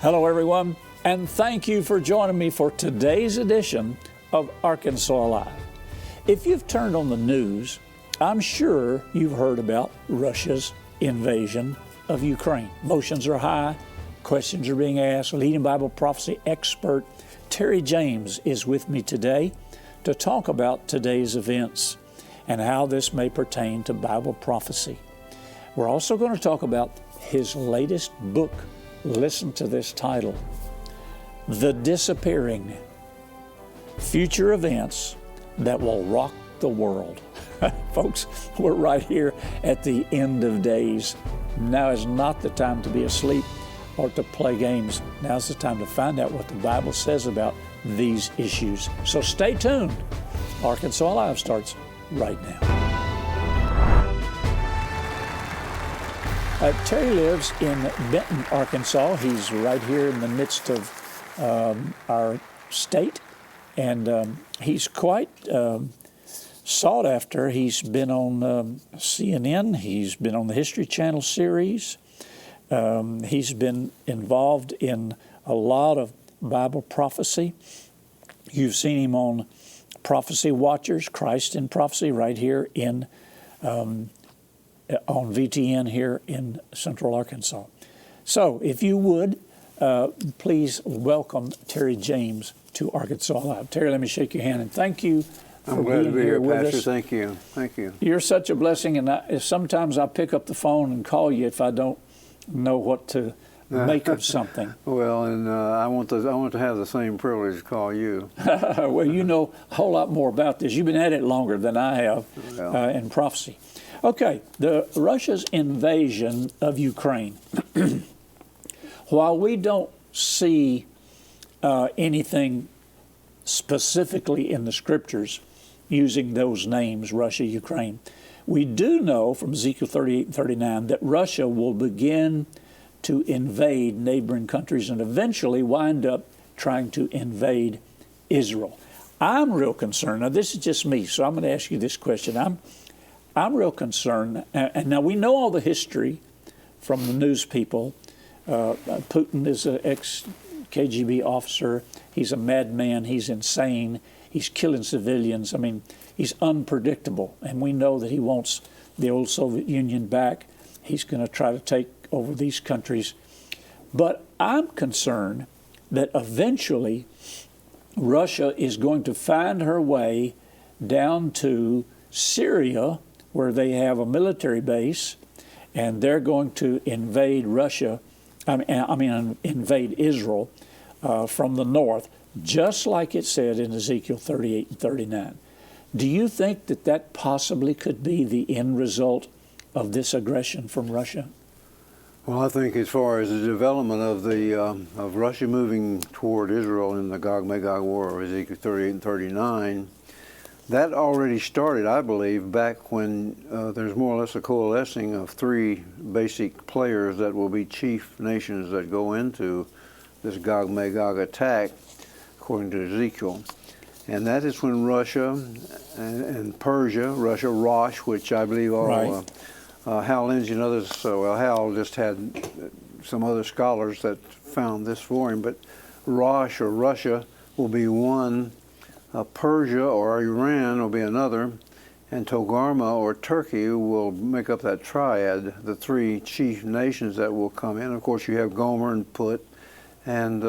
Hello, everyone, and thank you for joining me for today's edition of Arkansas Alive. If you've turned on the news, I'm sure you've heard about Russia's invasion of Ukraine. Emotions are high, questions are being asked. Leading Bible prophecy expert Terry James is with me today to talk about today's events and how this may pertain to Bible prophecy. We're also going to talk about his latest book. Listen to this title, The Disappearing, Future Events That Will Rock the World. Folks, we're right here at the end of days. Now is not the time to be asleep or to play games. Now's the time to find out what the Bible says about these issues. So stay tuned. Arkansas Alive starts right now. Terry lives in Benton, Arkansas. He's right here in the midst of our state, and he's quite sought after. He's been on CNN. He's been on the History Channel series. He's been involved in a lot of Bible prophecy. You've seen him on Prophecy Watchers, Christ in Prophecy, right here in on VTN here in Central Arkansas. So if you would, please welcome Terry James to Arkansas Live. Terry, let me shake your hand and thank you for I'm glad being to be here with Pastor. us. Thank you. Thank you. You're such a blessing, and sometimes I pick up the phone and call you if I don't know what to make of something. Well, and I want to have the same privilege to call you. Well, you know a whole lot more about this. You've been at it longer than I have in prophecy. Okay, Russia's invasion of Ukraine. While we don't see anything specifically in the scriptures using those names, Russia, Ukraine, we do know from Ezekiel 38 and 39 that Russia will begin to invade neighboring countries and eventually wind up trying to invade Israel. I'm real concerned. Now, this is just me, so I'm going to ask you this question. I'm real concerned, and now we know all the history from the news people. Putin is an ex-KGB officer. He's a madman. He's insane. He's killing civilians. I mean, he's unpredictable, and we know that he wants the old Soviet Union back. He's going to try to take over these countries. But I'm concerned that eventually Russia is going to find her way down to Syria, where they have a military base, and they're going to invade invade Israel from the north, just like it said in Ezekiel 38 and 39. Do you think that possibly could be the end result of this aggression from Russia? Well, I think as far as the development of Russia moving toward Israel in the Gog-Magog War of Ezekiel 38 and 39, that already started, I believe, back when there's more or less a coalescing of three basic players that will be chief nations that go into this Gog-Magog attack, according to Ezekiel. And that is when Russia and Persia, Russia, Rosh, which I believe all Hal Lindsey and others, Hal just had some other scholars that found this for him, but Rosh or Russia will be one, Persia or Iran will be another, and Togarmah or Turkey will make up that triad, the three chief nations that will come in. Of course, you have Gomer and Put, and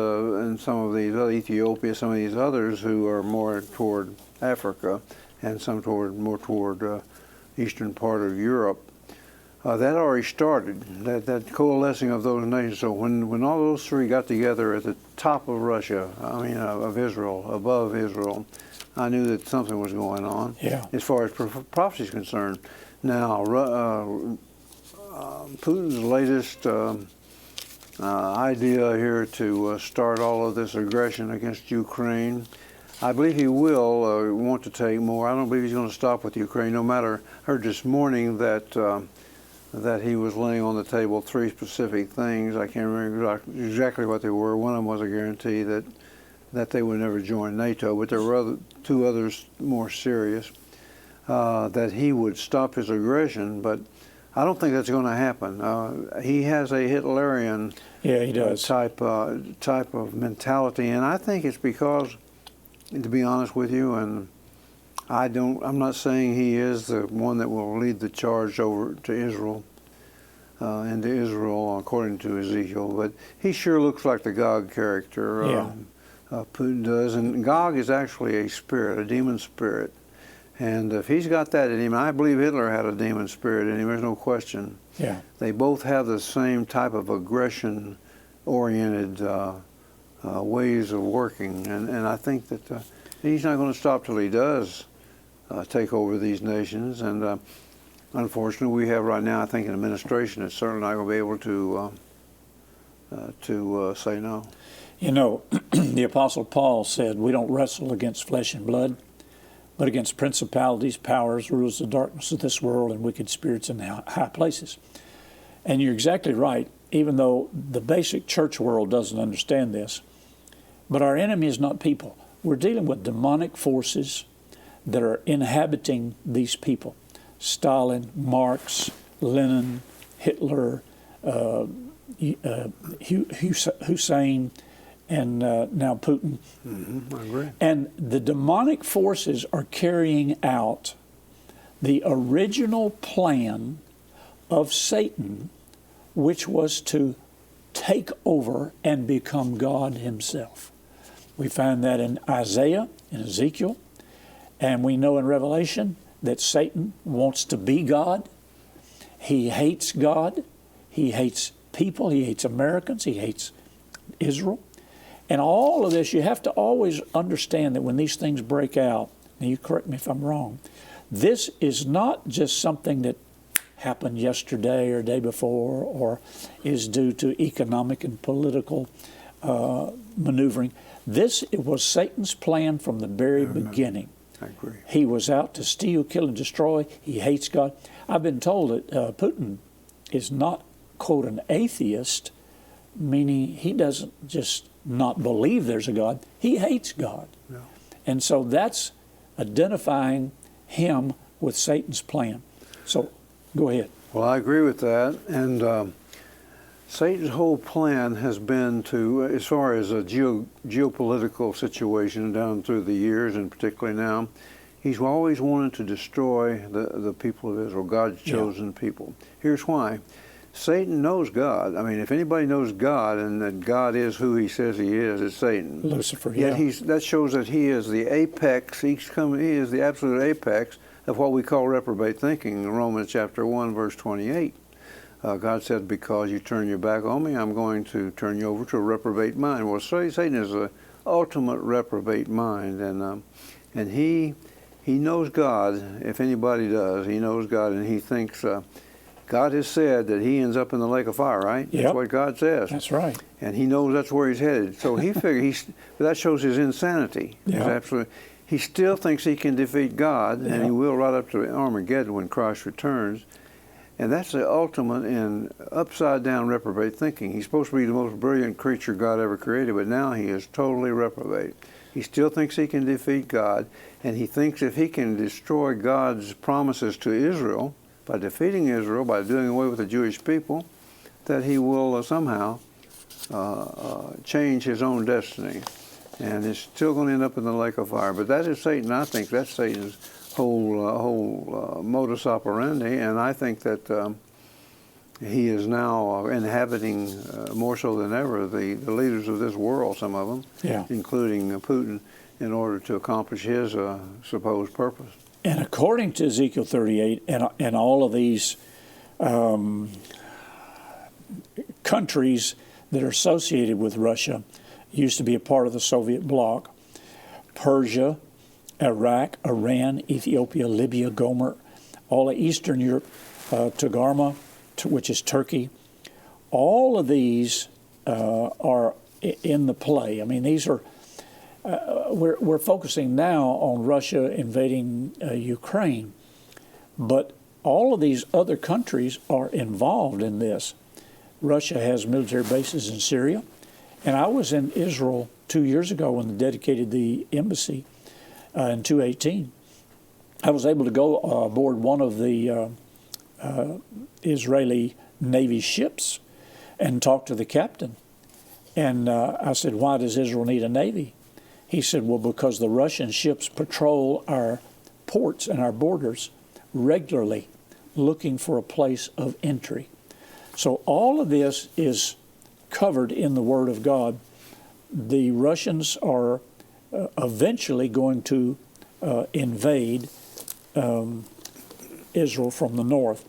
some of these other, Ethiopia, some of these others who are more toward Africa, and some more toward eastern part of Europe. That already started, that coalescing of those nations. So when all those three got together at the top of Russia, of Israel, above Israel, I knew that something was going on as far as prophecy is concerned. Now, Putin's latest idea here to start all of this aggression against Ukraine, I believe he will want to take more. I don't believe he's going to stop with Ukraine, no matter. I heard this morning that he was laying on the table three specific things. I can't remember exactly what they were. One of them was a guarantee that they would never join NATO, but there were two others more serious, that he would stop his aggression. But I don't think that's going to happen. He has a Hitlerian he does. type of mentality, and I think it's because, to be honest with you, and I'm not saying he is the one that will lead the charge over to Israel, into Israel, according to Ezekiel, but he sure looks like the Gog character. Putin does, and Gog is actually a spirit, a demon spirit. And if he's got that in him, I believe Hitler had a demon spirit in him, there's no question. Yeah. They both have the same type of aggression-oriented ways of working. And I think that he's not going to stop till he does take over these nations. And unfortunately, we have right now, I think, an administration that's certainly not going to be able to say no. You know, the Apostle Paul said, we don't wrestle against flesh and blood, but against principalities, powers, rulers of darkness of this world, and wicked spirits in high places. And you're exactly right, even though the basic church world doesn't understand this. But our enemy is not people. We're dealing with demonic forces that are inhabiting these people. Stalin, Marx, Lenin, Hitler, Hussein, and now Putin. I agree. And the demonic forces are carrying out the original plan of Satan, which was to take over and become God himself. We find that in Isaiah, in Ezekiel, and we know in Revelation that Satan wants to be God. He hates God. He hates people. He hates Americans. He hates Israel. And all of this, you have to always understand that when these things break out, and you correct me if I'm wrong, this is not just something that happened yesterday or day before or is due to economic and political maneuvering. It was Satan's plan from the very beginning. I agree. He was out to steal, kill, and destroy. He hates God. I've been told that Putin is not, quote, an atheist, meaning he doesn't just not believe there's a God. He hates God. Yeah. And so that's identifying him with Satan's plan. So go ahead. Well, I agree with that. And Satan's whole plan has been to, as far as a geopolitical situation down through the years, and particularly now, he's always wanted to destroy the people of Israel, God's chosen people. Here's why. Satan knows God. I mean, if anybody knows God and that God is who he says he is, it's Satan. Lucifer, Yet that shows that he is the apex, he is the absolute apex of what we call reprobate thinking in Romans chapter 1, verse 28. God said, because you turn your back on me, I'm going to turn you over to a reprobate mind. Well, Satan is the ultimate reprobate mind, and he knows God. If anybody does, he knows God, and he thinks God has said that he ends up in the lake of fire, right? Yep. That's what God says. That's right. And he knows that's where he's headed. So he figures that shows his insanity. Yep. He still thinks he can defeat God, and he will right up to Armageddon when Christ returns. And that's the ultimate in upside-down reprobate thinking. He's supposed to be the most brilliant creature God ever created, but now he is totally reprobate. He still thinks he can defeat God, and he thinks if he can destroy God's promises to Israel, by defeating Israel, by doing away with the Jewish people, that he will somehow change his own destiny. And it's still going to end up in the lake of fire. But that is Satan. I think that's Satan's whole modus operandi, and I think that he is now inhabiting more so than ever the leaders of this world, some of them, including Putin, in order to accomplish his supposed purpose. And according to Ezekiel 38 and all of these countries that are associated with Russia, used to be a part of the Soviet bloc, Persia, Iraq, Iran, Ethiopia, Libya, Gomer, all of Eastern Europe, Togarmah, which is Turkey. All of these are in the play. I mean, these are, we're focusing now on Russia invading Ukraine, but all of these other countries are involved in this. Russia has military bases in Syria, and I was in Israel 2 years ago when they dedicated the embassy in 2018. I was able to go aboard one of the Israeli Navy ships and talked to the captain. And I said, why does Israel need a navy? He said, well, because the Russian ships patrol our ports and our borders regularly, looking for a place of entry. So all of this is covered in the Word of God. The Russians are eventually going to invade Israel from the north.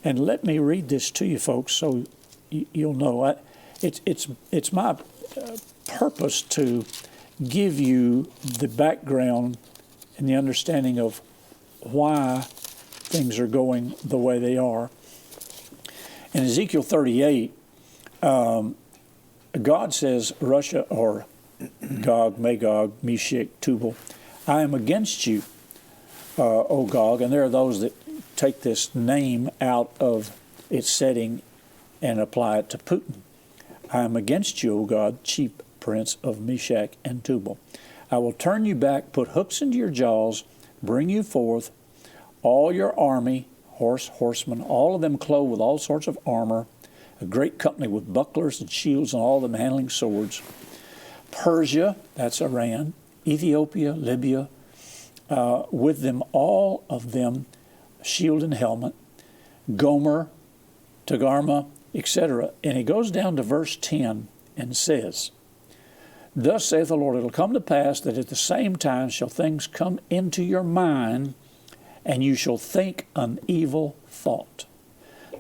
And let me read this to you, folks, so you'll know. It's my purpose to give you the background and the understanding of why things are going the way they are. In Ezekiel 38, God says, Russia, or Gog, Magog, Meshach, Tubal, I am against you, O Gog. And there are those that take this name out of its setting and apply it to Putin. I am against you, O God, chief prince of Meshach and Tubal. I will turn you back, put hooks into your jaws, bring you forth, all your army, horsemen, all of them clothed with all sorts of armor, a great company with bucklers and shields, and all of them handling swords. Persia, that's Iran, Ethiopia, Libya, with them, all of them, shield and helmet, Gomer, Togarmah, etc. And he goes down to verse 10 and says, Thus saith the Lord, it'll come to pass that at the same time shall things come into your mind, and you shall think an evil thought.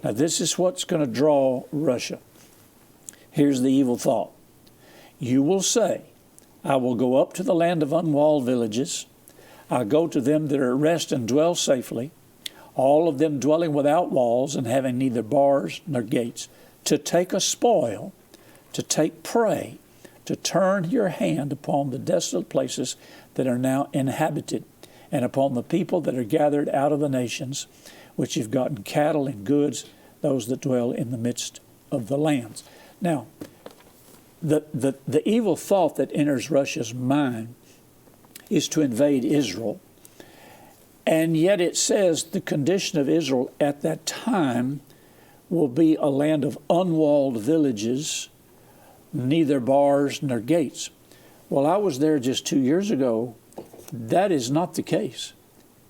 Now this is what's going to draw Russia. Here's the evil thought. You will say, I will go up to the land of unwalled villages. I'll go to them that are at rest and dwell safely, all of them dwelling without walls and having neither bars nor gates, to take a spoil, to take prey, to turn your hand upon the desolate places that are now inhabited, and upon the people that are gathered out of the nations, which have gotten cattle and goods, those that dwell in the midst of the lands. Now, the evil thought that enters Russia's mind is to invade Israel. And yet it says the condition of Israel at that time will be a land of unwalled villages, neither bars nor gates. Well, I was there just 2 years ago. That is not the case.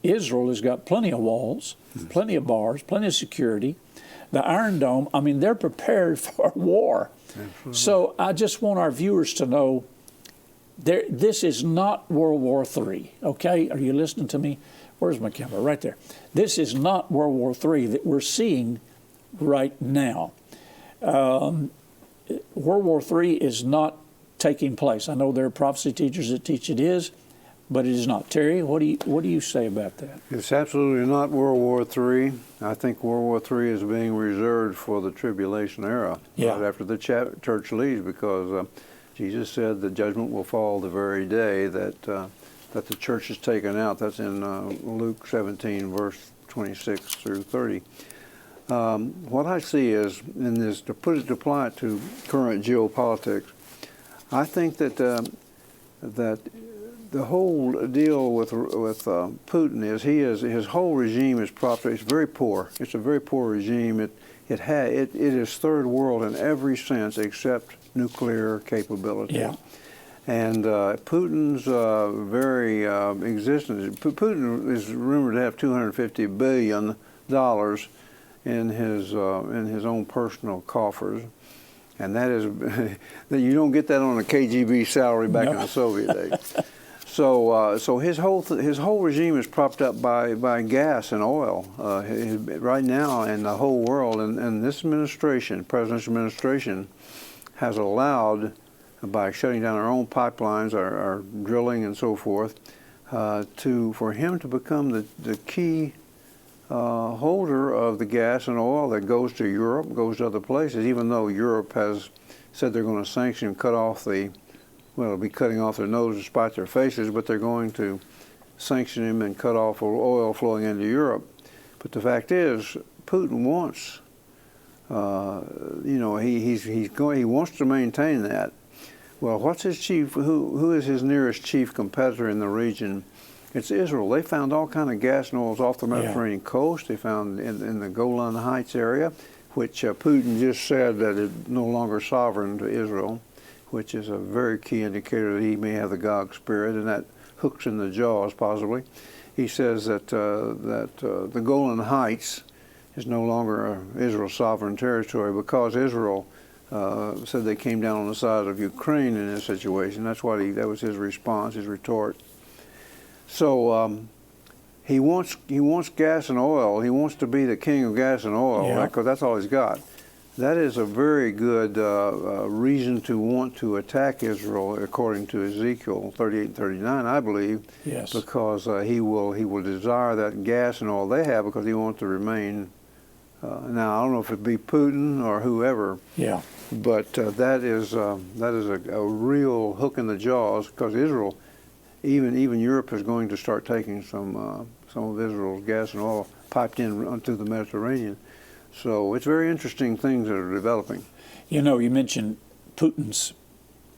Israel has got plenty of walls, plenty of bars, plenty of security. The Iron Dome, I mean, they're prepared for war. Absolutely. So I just want our viewers to know this is not World War III, okay? Are you listening to me? Where's my camera? Right there. This is not World War III that we're seeing right now. World War III is not taking place. I know there are prophecy teachers that teach it is, but it is not. Terry, what do you say about that? It's absolutely not World War III. I think World War III is being reserved for the tribulation era, right after the church leaves, because Jesus said the judgment will fall the very day that the church is taken out. That's in Luke 17, verse 26 through 30. What I see is, in this, to apply it to current geopolitics, I think that the whole deal with Putin is his whole regime is propped. It's very poor. It's a very poor regime. It is third world in every sense except nuclear capability. Yeah. And Putin's very existence. Putin is rumored to have $250 billion in his own personal coffers. And that is, you don't get that on a KGB salary back in the Soviet days. So his whole regime is propped up by gas and oil right now in the whole world. And this administration, presidential administration, has allowed, by shutting down our own pipelines, our drilling and so forth, for him to become the key holder of the gas and oil that goes to Europe, goes to other places, even though Europe has said they're going to sanction, they'll be cutting off their noses, spite their faces, but they're going to sanction him and cut off oil flowing into Europe. But the fact is, Putin wants, he wants to maintain that. Well, what's his chief? Who is his nearest chief competitor in the region? It's Israel. They found all kind of gas and oils off the Mediterranean coast. They found in the Golan Heights area, which Putin just said that it's no longer sovereign to Israel, which is a very key indicator that he may have the Gog spirit, and that hooks in the jaws possibly. He says that the Golan Heights is no longer Israel's sovereign territory because Israel said they came down on the side of Ukraine in this situation. That's what that was his response, his retort. So he wants gas and oil. He wants to be the king of gas and oil because that's all he's got. That is a very good reason to want to attack Israel, according to Ezekiel 38 and 39, I believe. Yes. Because he will desire that gas and oil they have because he wants to remain. Now I don't know if it be Putin or whoever. Yeah. But that is a real hook in the jaws because Israel, even Europe is going to start taking some of Israel's gas and oil piped in onto the Mediterranean. So it's very interesting things that are developing. You know, you mentioned Putin's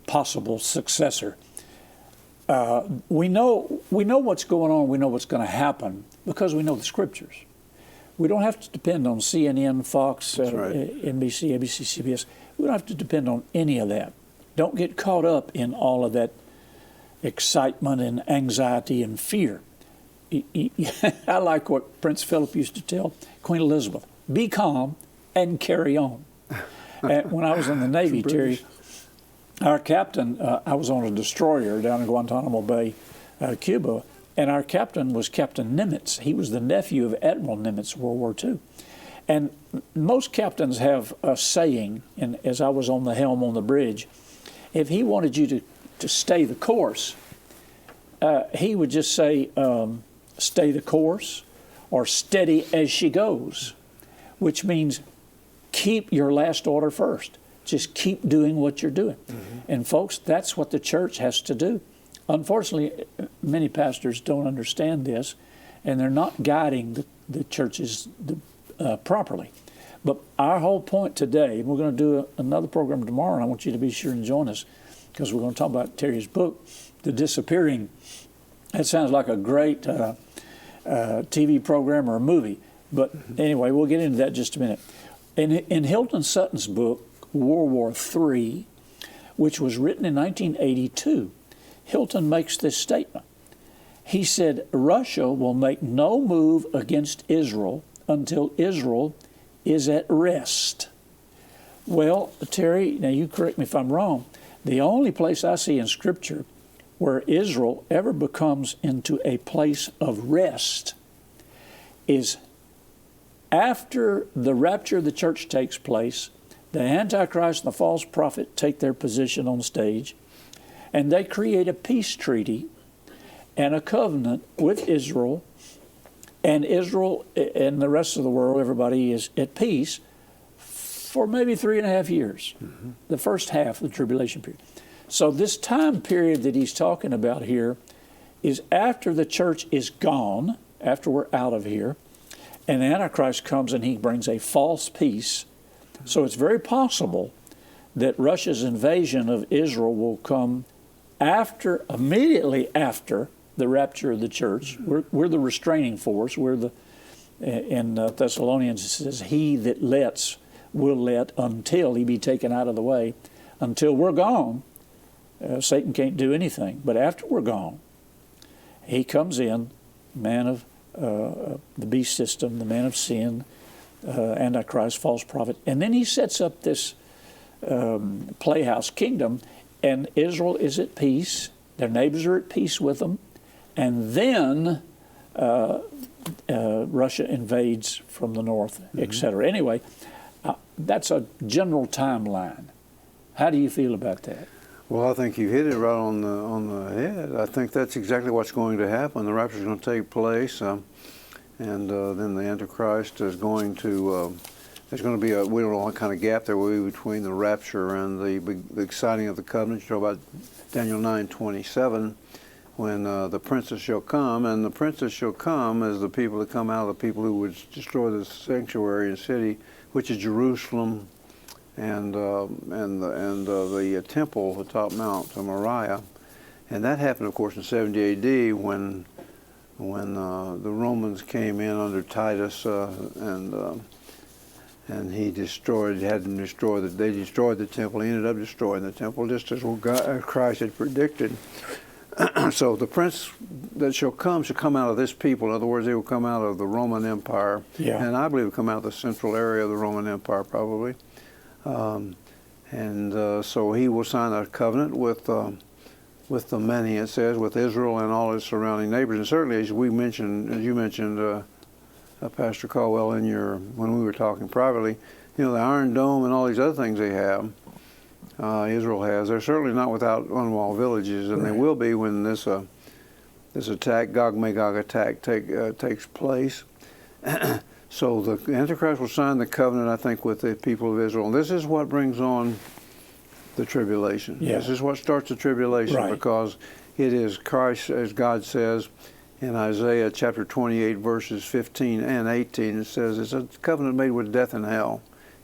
possible successor. We know what's going on. We know what's going to happen because we know the scriptures. We don't have to depend on CNN, Fox, NBC, ABC, CBS. We don't have to depend on any of that. Don't get caught up in all of that excitement and anxiety and fear. I like what Prince Philip used to tell Queen Elizabeth. Be calm and carry on. When I was in the Navy, Terry, our captain, I was on a destroyer down in Guantanamo Bay, Cuba, and our captain was Captain Nimitz. He was the nephew of Admiral Nimitz, World War II. And most captains have a saying, and as I was on the helm on the bridge, if he wanted you to stay the course, he would just say, stay the course or steady as she goes, which means keep your last order first. Just keep doing what you're doing. Mm-hmm. And folks, that's what the church has to do. Unfortunately, many pastors don't understand this, and they're not guiding the churches properly. But our whole point today, and we're going to do another program tomorrow, and I want you to be sure and join us, because we're going to talk about Terry's book, The Disappearing. That sounds like a great TV program or a movie. But anyway, we'll get into that in just a minute. In Hilton Sutton's book, World War III, which was written in 1982, Hilton makes this statement. He said, Russia will make no move against Israel until Israel is at rest. Well, Terry, now you correct me if I'm wrong, the only place I see in Scripture where Israel ever becomes into a place of rest is after the rapture of the church takes place, the Antichrist and the false prophet take their position on stage, and they create a peace treaty and a covenant with Israel, and Israel and the rest of the world, everybody is at peace for maybe 3.5 years, the first half of the tribulation period. So this time period that he's talking about here is after the church is gone, after we're out of here, and the Antichrist comes and he brings a false peace. So it's very possible that Russia's invasion of Israel will come immediately after the rapture of the church. We're the restraining force. In Thessalonians it says, he that lets will let until he be taken out of the way. Until we're gone, Satan can't do anything. But after we're gone, he comes in, man of the beast system, the man of sin, Antichrist, false prophet, and then he sets up this playhouse kingdom, and Israel is at peace. Their neighbors are at peace with them, and then Russia invades from the north, etc. Anyway, that's a general timeline. How do you feel about that? Well, I think you hit it right on the head. I think that's exactly what's going to happen. The rapture is going to take place, and then the Antichrist is going to. There's going to be we don't know what kind of gap there will be between the rapture and the signing of the covenant. You talk about Daniel 9:27, when the princes shall come, and the princes shall come as the people that come out of the people who would destroy the sanctuary and city, which is Jerusalem, and the temple atop Mount Moriah. And that happened, of course, in 70 A.D. when when the Romans came in under Titus and he they destroyed the temple. He ended up destroying the temple, just as Christ had predicted. So the prince that shall come out of this people. In other words, they will come out of the Roman Empire, and I believe will come out of the central area of the Roman Empire, probably. So he will sign a covenant with the many, it says, with Israel and all its surrounding neighbors. And certainly, as you mentioned, Pastor Caldwell, when we were talking privately, the Iron Dome and all these other things they have, Israel has. They're certainly not without unwalled villages, and they will be when this attack, Gog-Magog attack, takes place. So the Antichrist will sign the covenant, I think, with the people of Israel. And this is what brings on the tribulation. Yeah. This is what starts the tribulation, because it is Christ, as God says in Isaiah chapter 28, verses 15 and 18. It says it's a covenant made with death and hell.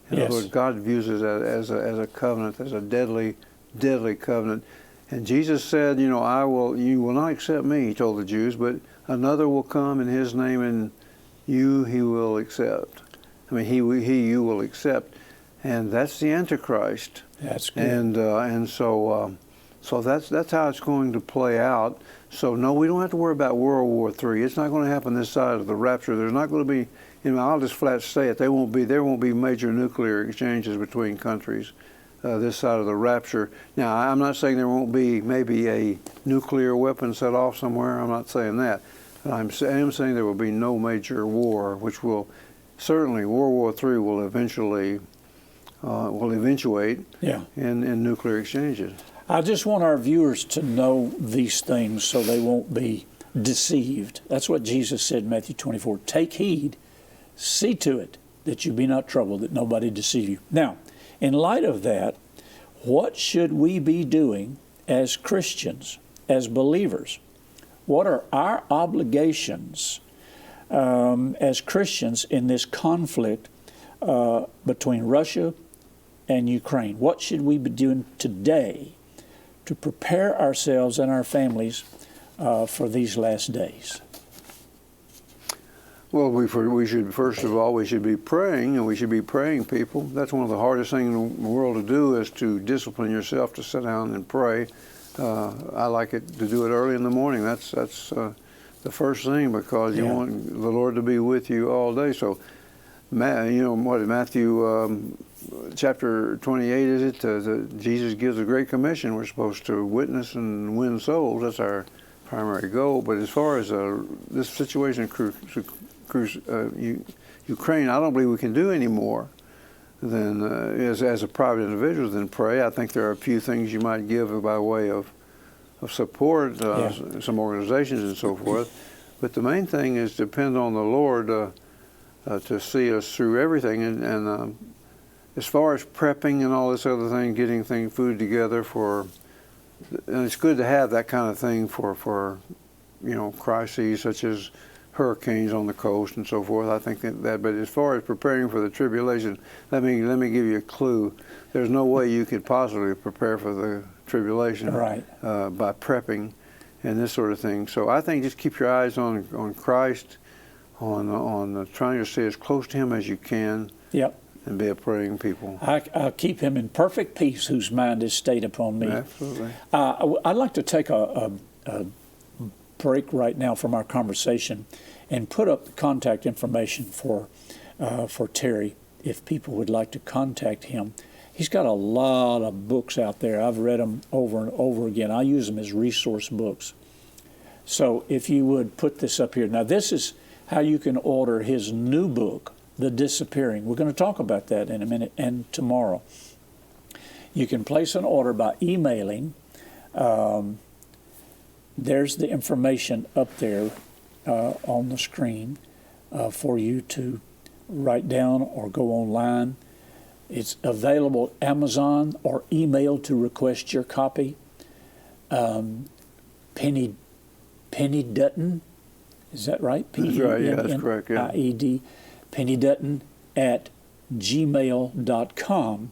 In other words, God views it as a covenant, as a deadly, deadly covenant. And Jesus said, you will not accept me, he told the Jews, but another will come in his name, and he will accept. I mean, you will accept. And that's the Antichrist. That's good. So that's how it's going to play out. So no, we don't have to worry about World War III. It's not going to happen this side of the rapture. There's not going to be, I'll just flat say it, there won't be major nuclear exchanges between countries this side of the rapture. Now, I'm not saying there won't be maybe a nuclear weapon set off somewhere. I'm not saying that. But I am saying there will be no major war, which will certainly, World War III will eventually eventuate in nuclear exchanges. I just want our viewers to know these things so they won't be deceived. That's what Jesus said in Matthew 24. Take heed, see to it that you be not troubled, that nobody deceive you. Now, in light of that, what should we be doing as Christians, as believers? What are our obligations as Christians in this conflict between Russia and Ukraine? What should we be doing today to prepare ourselves and our families for these last days? Well, we should, first of all, we should be praying, and we should be praying people. That's one of the hardest things in the world to do, is to discipline yourself to sit down and pray. I like it to do it early in the morning. That's the first thing, because you want the Lord to be with you all day. So, Matthew chapter 28, is it? Jesus gives a great commission. We're supposed to witness and win souls. That's our primary goal. But as far as this situation in Ukraine, I don't believe we can do any more than, as a private individual, than pray. I think there are a few things you might give by way of support, some organizations and so forth. But the main thing is depend on the Lord to see us through everything. And as far as prepping and all this other thing, getting food together and it's good to have that kind of thing for crises such as hurricanes on the coast and so forth. I think that. But as far as preparing for the tribulation, let me give you a clue. There's no way you could possibly prepare for the tribulation by prepping and this sort of thing. So I think just keep your eyes on Christ, on trying to stay as close to Him as you can. Yep. And be a praying people. I'll keep him in perfect peace whose mind is stayed upon me. Absolutely. I'd like to take a break right now from our conversation and put up the contact information for Terry if people would like to contact him. He's got a lot of books out there. I've read them over and over again. I use them as resource books. So if you would put this up here. Now, this is how you can order his new book, The Disappearing. We're going to talk about that in a minute and tomorrow. You can place an order by emailing. There's the information up there on the screen for you to write down or go online. It's available Amazon or email to request your copy. Penny Dutton, is that right? That's right, yeah, that's correct. Yeah. IED, Penny Dutton at gmail.com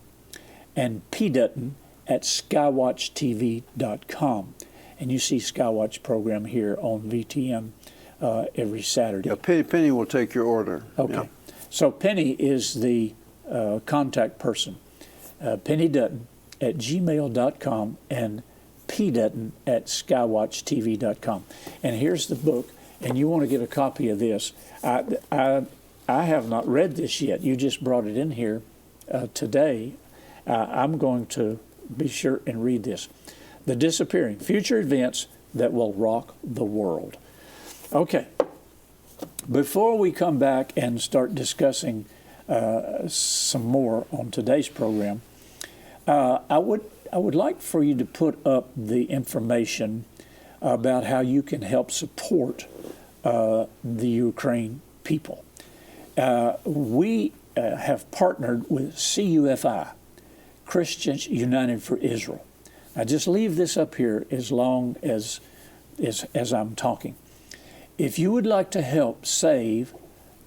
and pdutton@skywatchtv.com. And you see Skywatch program here on VTM every Saturday. Yeah, Penny will take your order. Okay. Yeah. So Penny is the contact person. Penny Dutton at gmail.com and pdutton@skywatchtv.com. And here's the book, and you want to get a copy of this. I have not read this yet. You just brought it in here today. I'm going to be sure and read this. The Disappearing, Future Events That Will Rock the World. Okay. Before we come back and start discussing some more on today's program, I would like for you to put up the information about how you can help support the Ukraine people. We have partnered with CUFI, Christians United for Israel. Now just leave this up here as long as I'm talking. If you would like to help save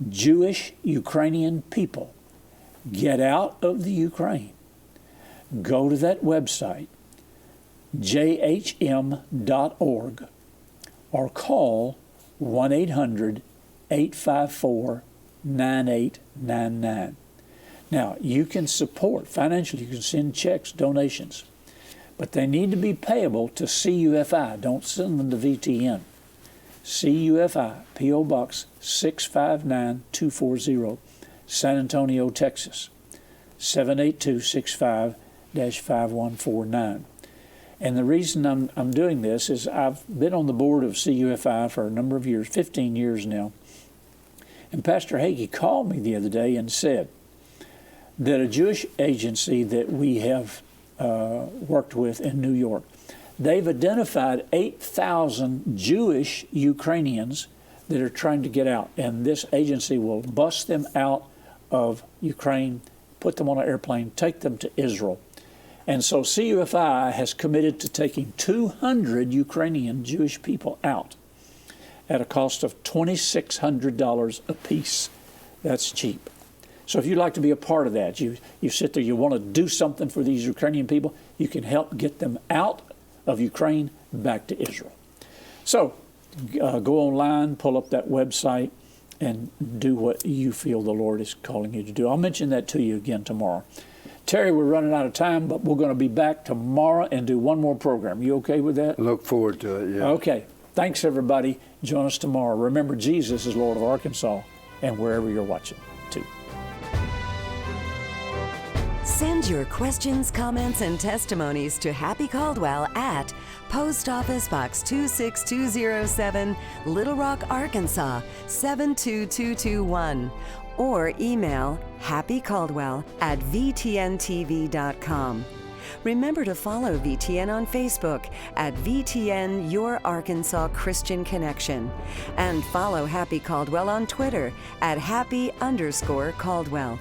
Jewish Ukrainian people get out of the Ukraine, go to that website, jhm.org, or call 1-800-854-9899. Now, you can support financially. You can send checks, donations, but they need to be payable to CUFI. Don't send them to VTN. CUFI, P.O. Box 659240, San Antonio, Texas, 78265-5149. And the reason I'm doing this is I've been on the board of CUFI for a number of years, 15 years now. And Pastor Hagee called me the other day and said that a Jewish agency that we have worked with in New York, they've identified 8,000 Jewish Ukrainians that are trying to get out. And this agency will bust them out of Ukraine, put them on an airplane, take them to Israel. And so CUFI has committed to taking 200 Ukrainian Jewish people out at a cost of $2,600 apiece. That's cheap. So if you'd like to be a part of that, you sit there, you want to do something for these Ukrainian people, you can help get them out of Ukraine back to Israel. So go online, pull up that website, and do what you feel the Lord is calling you to do. I'll mention that to you again tomorrow. Terry, we're running out of time, but we're going to be back tomorrow and do one more program. You okay with that? Look forward to it, yeah. Okay. Thanks, everybody. Join us tomorrow. Remember, Jesus is Lord of Arkansas and wherever you're watching, too. Send your questions, comments, and testimonies to Happy Caldwell at Post Office Box 26207, Little Rock, Arkansas 72221, or email happycaldwell@vtntv.com. Remember to follow VTN on Facebook at VTN Your Arkansas Christian Connection, and follow Happy Caldwell on Twitter at Happy_Caldwell.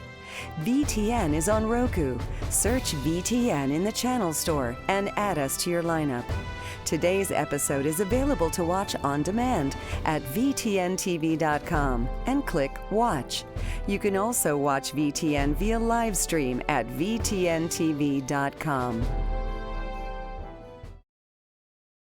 VTN is on Roku. Search VTN in the channel store and add us to your lineup. Today's episode is available to watch on demand at VTNTV.com and click Watch. You can also watch VTN via live stream at VTNTV.com.